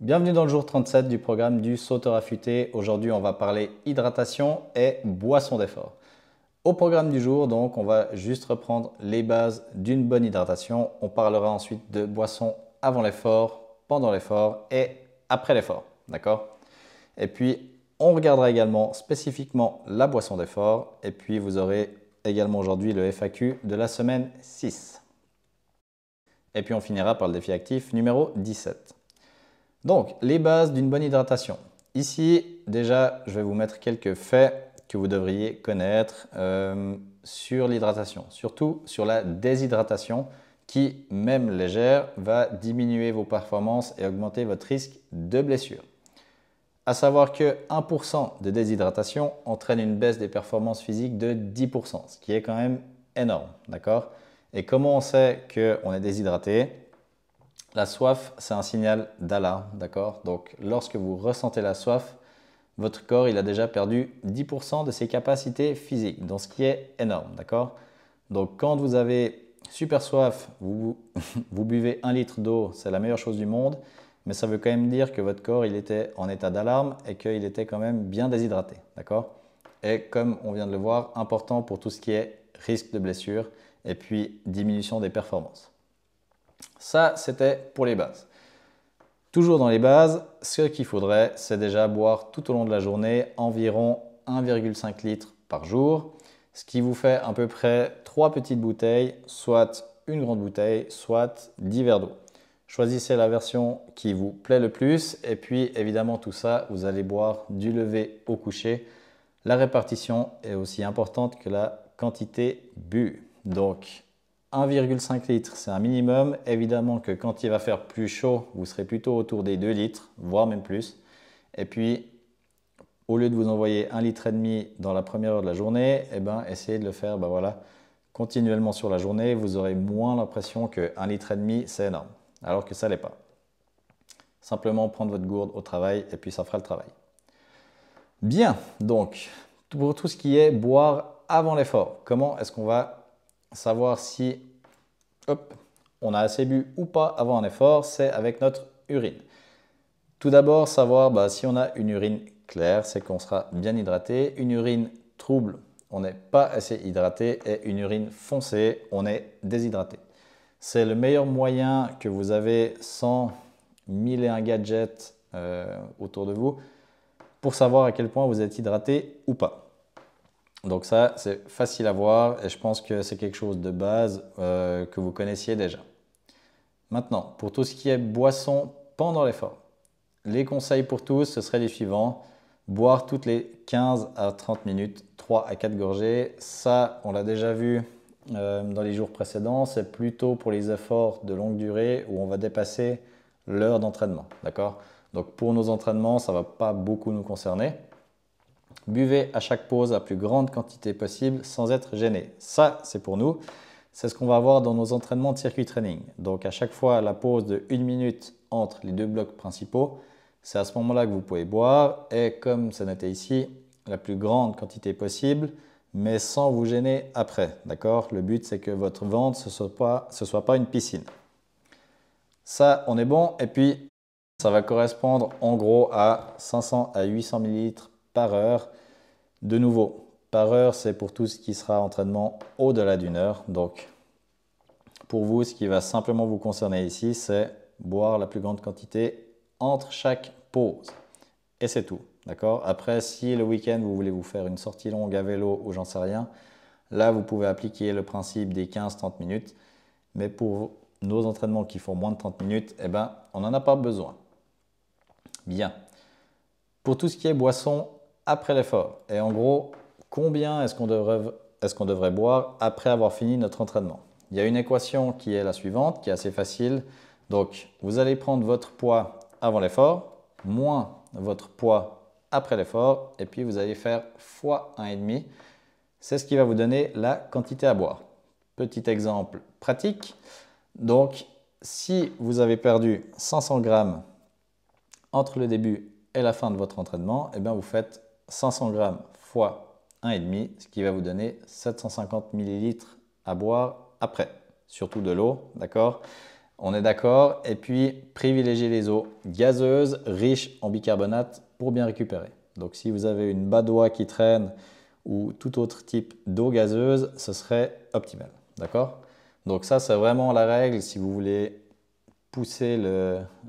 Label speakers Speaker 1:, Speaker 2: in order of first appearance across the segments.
Speaker 1: Bienvenue dans le jour 37 du programme du sauteur affûté. Aujourd'hui, on va parler hydratation et boisson d'effort. Au programme du jour, donc, on va juste reprendre les bases d'une bonne hydratation. On parlera ensuite de boisson avant l'effort, pendant l'effort et après l'effort. D'accord? Et puis, on regardera également spécifiquement la boisson d'effort. Et puis, vous aurez également aujourd'hui le FAQ de la semaine 6. Et puis, on finira par le défi actif numéro 17. Donc, les bases d'une bonne hydratation. Ici, déjà, je vais vous mettre quelques faits que vous devriez connaître sur l'hydratation, surtout sur la déshydratation qui, même légère, va diminuer vos performances et augmenter votre risque de blessure. À savoir que 1% de déshydratation entraîne une baisse des performances physiques de 10%, ce qui est quand même énorme, d'accord? Et comment on sait qu'on est déshydraté? La soif, c'est un signal d'alarme, d'accord? Donc, lorsque vous ressentez la soif, votre corps, il a déjà perdu 10% de ses capacités physiques, donc ce qui est énorme, d'accord? Donc, quand vous avez super soif, vous buvez 1 litre d'eau, c'est la meilleure chose du monde, mais ça veut quand même dire que votre corps, il était en état d'alarme et qu'il était quand même bien déshydraté, d'accord? Et comme on vient de le voir, important pour tout ce qui est risque de blessure et puis diminution des performances. Ça, c'était pour les bases. Toujours dans les bases, ce qu'il faudrait, c'est déjà boire tout au long de la journée environ 1,5 litre par jour, ce qui vous fait à peu près 3 petites bouteilles, soit une grande bouteille, soit 10 verres d'eau. Choisissez la version qui vous plaît le plus et puis évidemment tout ça, vous allez boire du lever au coucher. La répartition est aussi importante que la quantité bue. Donc 1,5 litres, c'est un minimum. Évidemment que quand il va faire plus chaud, vous serez plutôt autour des 2 litres, voire même plus. Et puis, au lieu de vous envoyer 1,5 litre dans la première heure de la journée, essayez de le faire continuellement sur la journée. Vous aurez moins l'impression que 1,5 litre, c'est énorme, alors que ça ne l'est pas. Simplement prendre votre gourde au travail et puis ça fera le travail. Bien, donc, pour tout ce qui est boire avant l'effort, comment est-ce qu'on va savoir si on a assez bu ou pas avant un effort? C'est avec notre urine. Tout d'abord, savoir si on a une urine claire, c'est qu'on sera bien hydraté. Une urine trouble, on n'est pas assez hydraté. Et une urine foncée, on est déshydraté. C'est le meilleur moyen que vous avez sans 1001 gadgets autour de vous pour savoir à quel point vous êtes hydraté ou pas. Donc ça, c'est facile à voir et je pense que c'est quelque chose de base que vous connaissiez déjà. Maintenant, pour tout ce qui est boisson pendant l'effort, les conseils pour tous, ce seraient les suivants. Boire toutes les 15 à 30 minutes, 3 à 4 gorgées. Ça, on l'a déjà vu dans les jours précédents. C'est plutôt pour les efforts de longue durée où on va dépasser l'heure d'entraînement. D'accord? Donc pour nos entraînements, ça ne va pas beaucoup nous concerner. Buvez à chaque pause la plus grande quantité possible sans être gêné. Ça, c'est pour nous. C'est ce qu'on va avoir dans nos entraînements de circuit training. Donc à chaque fois, la pause de 1 minute entre les deux blocs principaux, c'est à ce moment-là que vous pouvez boire. Et comme c'est noté ici, la plus grande quantité possible, mais sans vous gêner après. D'accord? Le but, c'est que votre ventre ne soit pas une piscine. Ça, on est bon. Et puis, ça va correspondre en gros à 500 à 800 ml par heure. De nouveau, par heure, c'est pour tout ce qui sera entraînement au-delà d'une heure. Donc, pour vous, ce qui va simplement vous concerner ici, c'est boire la plus grande quantité entre chaque pause. Et c'est tout. D'accord? Après, si le week-end, vous voulez vous faire une sortie longue à vélo ou j'en sais rien, là, vous pouvez appliquer le principe des 15-30 minutes. Mais pour nos entraînements qui font moins de 30 minutes, on n'en a pas besoin. Bien. Pour tout ce qui est boisson après l'effort, et en gros, combien est-ce qu'on devrait boire après avoir fini notre entraînement? Il y a une équation qui est la suivante, qui est assez facile. Donc, vous allez prendre votre poids avant l'effort, moins votre poids après l'effort, et puis vous allez faire fois 1,5. C'est ce qui va vous donner la quantité à boire. Petit exemple pratique. Donc, si vous avez perdu 500 grammes entre le début et la fin de votre entraînement, vous faites 500 grammes fois 1,5, ce qui va vous donner 750 ml à boire après. Surtout de l'eau, d'accord? On est d'accord. Et puis, privilégiez les eaux gazeuses, riches en bicarbonate pour bien récupérer. Donc, si vous avez une badoie qui traîne ou tout autre type d'eau gazeuse, ce serait optimal. D'accord? Donc ça, c'est vraiment la règle si vous voulez pousser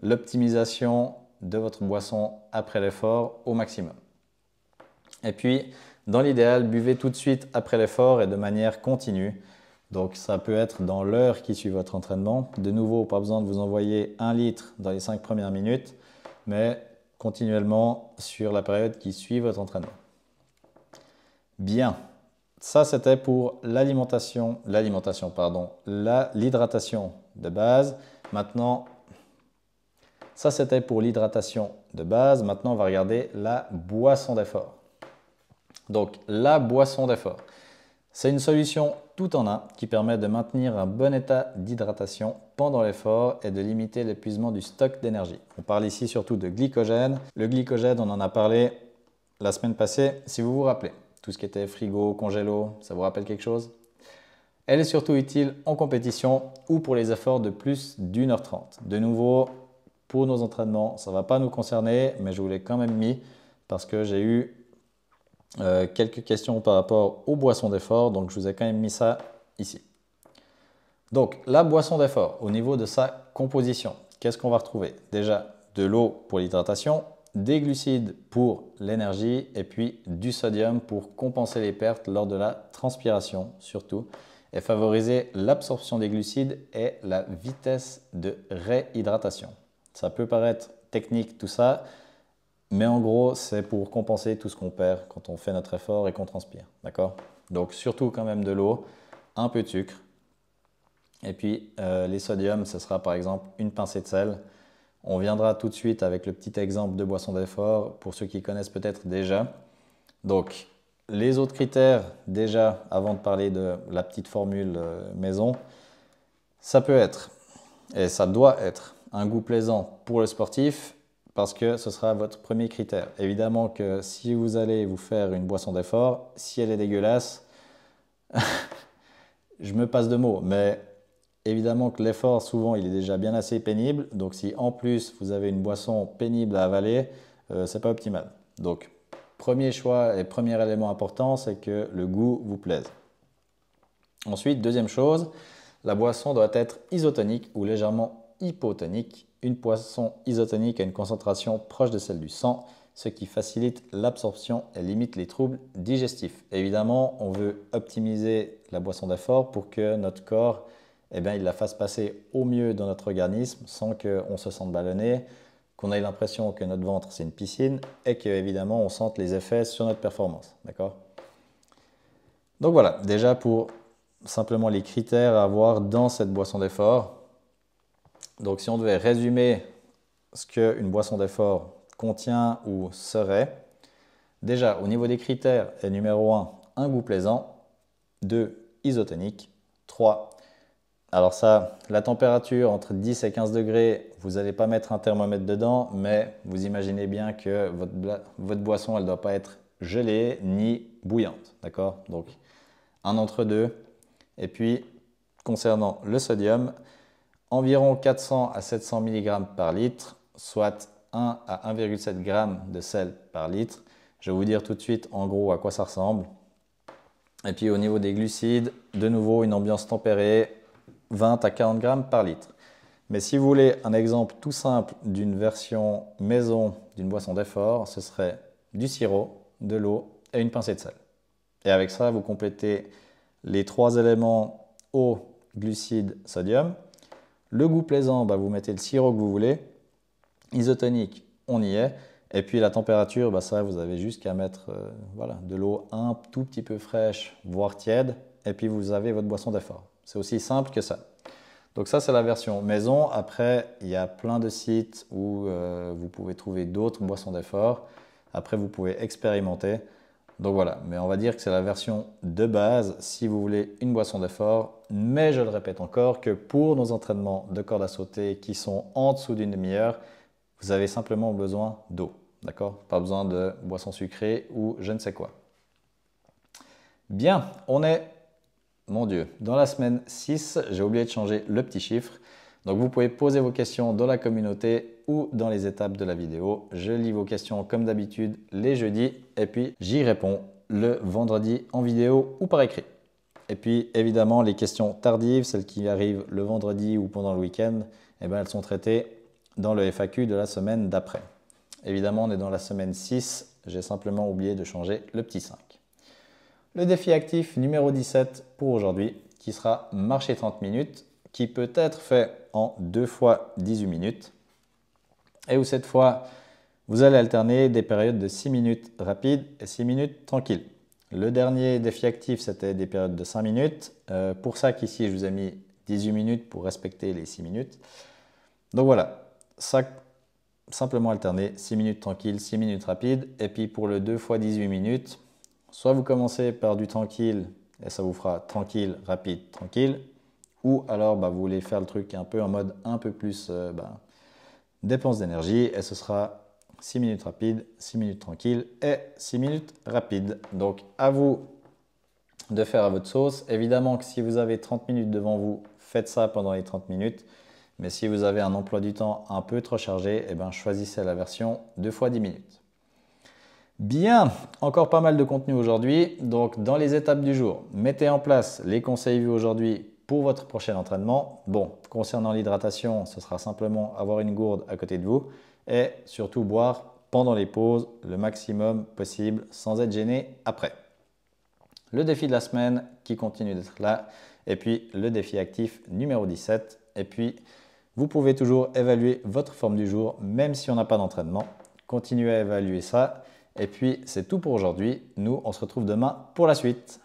Speaker 1: l'optimisation de votre boisson après l'effort au maximum. Et puis, dans l'idéal, buvez tout de suite après l'effort et de manière continue. Donc ça peut être dans l'heure qui suit votre entraînement. De nouveau, pas besoin de vous envoyer 1 litre dans les 5 premières minutes, mais continuellement sur la période qui suit votre entraînement. Bien, ça c'était pour l'hydratation de base. Maintenant, ça c'était pour l'hydratation de base. Maintenant, on va regarder la boisson d'effort. Donc, la boisson d'effort, c'est une solution tout en un qui permet de maintenir un bon état d'hydratation pendant l'effort et de limiter l'épuisement du stock d'énergie. On parle ici surtout de glycogène. Le glycogène, on en a parlé la semaine passée, si vous vous rappelez. Tout ce qui était frigo, congélo, ça vous rappelle quelque chose? Elle est surtout utile en compétition ou pour les efforts de plus d'1h30. De nouveau, pour nos entraînements, ça ne va pas nous concerner, mais je vous l'ai quand même mis parce que j'ai eu quelques questions par rapport aux boissons d'effort, donc je vous ai quand même mis ça ici. Donc, la boisson d'effort, au niveau de sa composition, qu'est-ce qu'on va retrouver? Déjà, de l'eau pour l'hydratation, des glucides pour l'énergie et puis du sodium pour compenser les pertes lors de la transpiration surtout et favoriser l'absorption des glucides et la vitesse de réhydratation. Ça peut paraître technique tout ça, mais en gros c'est pour compenser tout ce qu'on perd quand on fait notre effort et qu'on transpire. D'accord? Donc surtout quand même de l'eau, un peu de sucre et puis les sodiums, ce sera par exemple une pincée de sel. On viendra tout de suite avec le petit exemple de boisson d'effort pour ceux qui connaissent peut-être déjà. Donc, les autres critères, déjà, avant de parler de la petite formule maison, ça peut être, et ça doit être, un goût plaisant pour le sportif parce que ce sera votre premier critère. Évidemment que si vous allez vous faire une boisson d'effort, si elle est dégueulasse, je me passe de mots, mais évidemment que l'effort, souvent, il est déjà bien assez pénible. Donc, si en plus, vous avez une boisson pénible à avaler, c'est pas optimal. Donc, premier choix et premier élément important, c'est que le goût vous plaise. Ensuite, deuxième chose, la boisson doit être isotonique ou légèrement hypotonique. Une boisson isotonique a une concentration proche de celle du sang, ce qui facilite l'absorption et limite les troubles digestifs. Évidemment, on veut optimiser la boisson d'effort pour que notre corps il la fasse passer au mieux dans notre organisme sans qu'on se sente ballonné, qu'on ait l'impression que notre ventre c'est une piscine et qu'évidemment on sente les effets sur notre performance. D'accord? Donc voilà, déjà pour simplement les critères à avoir dans cette boisson d'effort. Donc si on devait résumer ce qu'une boisson d'effort contient ou serait, déjà au niveau des critères, numéro 1, un goût plaisant, 2, isotonique, 3, alors ça, la température entre 10 et 15 degrés, vous n'allez pas mettre un thermomètre dedans, mais vous imaginez bien que votre boisson, elle ne doit pas être gelée ni bouillante. D'accord? Donc, un entre deux. Et puis, concernant le sodium, environ 400 à 700 mg par litre, soit 1 à 1,7 g de sel par litre. Je vais vous dire tout de suite en gros à quoi ça ressemble. Et puis au niveau des glucides, de nouveau une ambiance tempérée, 20 à 40 grammes par litre. Mais si vous voulez un exemple tout simple d'une version maison d'une boisson d'effort, ce serait du sirop, de l'eau et une pincée de sel. Et avec ça, vous complétez les 3 éléments eau, glucides, sodium. Le goût plaisant, vous mettez le sirop que vous voulez. Isotonique, on y est. Et puis la température, ça vous avez juste qu'à mettre de l'eau un tout petit peu fraîche, voire tiède. Et puis vous avez votre boisson d'effort. C'est aussi simple que ça. Donc ça, c'est la version maison. Après, il y a plein de sites où vous pouvez trouver d'autres boissons d'effort. Après, vous pouvez expérimenter. Donc voilà, mais on va dire que c'est la version de base si vous voulez une boisson d'effort. Mais je le répète encore que pour nos entraînements de corde à sauter qui sont en dessous d'une demi-heure, vous avez simplement besoin d'eau. D'accord? Pas besoin de boisson sucrée ou je ne sais quoi. Bien, on est... Mon Dieu, dans la semaine 6, j'ai oublié de changer le petit chiffre. Donc vous pouvez poser vos questions dans la communauté ou dans les étapes de la vidéo. Je lis vos questions comme d'habitude les jeudis et puis j'y réponds le vendredi en vidéo ou par écrit. Et puis évidemment les questions tardives, celles qui arrivent le vendredi ou pendant le week-end, eh bien, elles sont traitées dans le FAQ de la semaine d'après. Évidemment on est dans la semaine 6, j'ai simplement oublié de changer le petit 5. Le défi actif numéro 17 pour aujourd'hui qui sera marcher 30 minutes, qui peut être fait en 2 fois 18 minutes et où cette fois vous allez alterner des périodes de 6 minutes rapides et 6 minutes tranquilles. Le dernier défi actif c'était des périodes de 5 minutes, pour ça qu'ici je vous ai mis 18 minutes pour respecter les 6 minutes. Donc voilà, ça simplement alterner 6 minutes tranquilles, 6 minutes rapides et puis pour le 2 fois 18 minutes, soit vous commencez par du tranquille et ça vous fera tranquille, rapide, tranquille. Ou alors vous voulez faire le truc un peu en mode un peu plus dépense d'énergie et ce sera 6 minutes rapides, 6 minutes tranquilles et 6 minutes rapides. Donc à vous de faire à votre sauce. Évidemment que si vous avez 30 minutes devant vous, faites ça pendant les 30 minutes. Mais si vous avez un emploi du temps un peu trop chargé, choisissez la version 2 fois 10 minutes. Bien, encore pas mal de contenu aujourd'hui. Donc dans les étapes du jour, mettez en place les conseils vus aujourd'hui pour votre prochain entraînement. Bon, concernant l'hydratation, ce sera simplement avoir une gourde à côté de vous et surtout boire pendant les pauses le maximum possible sans être gêné après. Le défi de la semaine qui continue d'être là et puis le défi actif numéro 17 et puis vous pouvez toujours évaluer votre forme du jour même si on n'a pas d'entraînement. Continuez à évaluer ça et puis c'est tout pour aujourd'hui. Nous, on se retrouve demain pour la suite.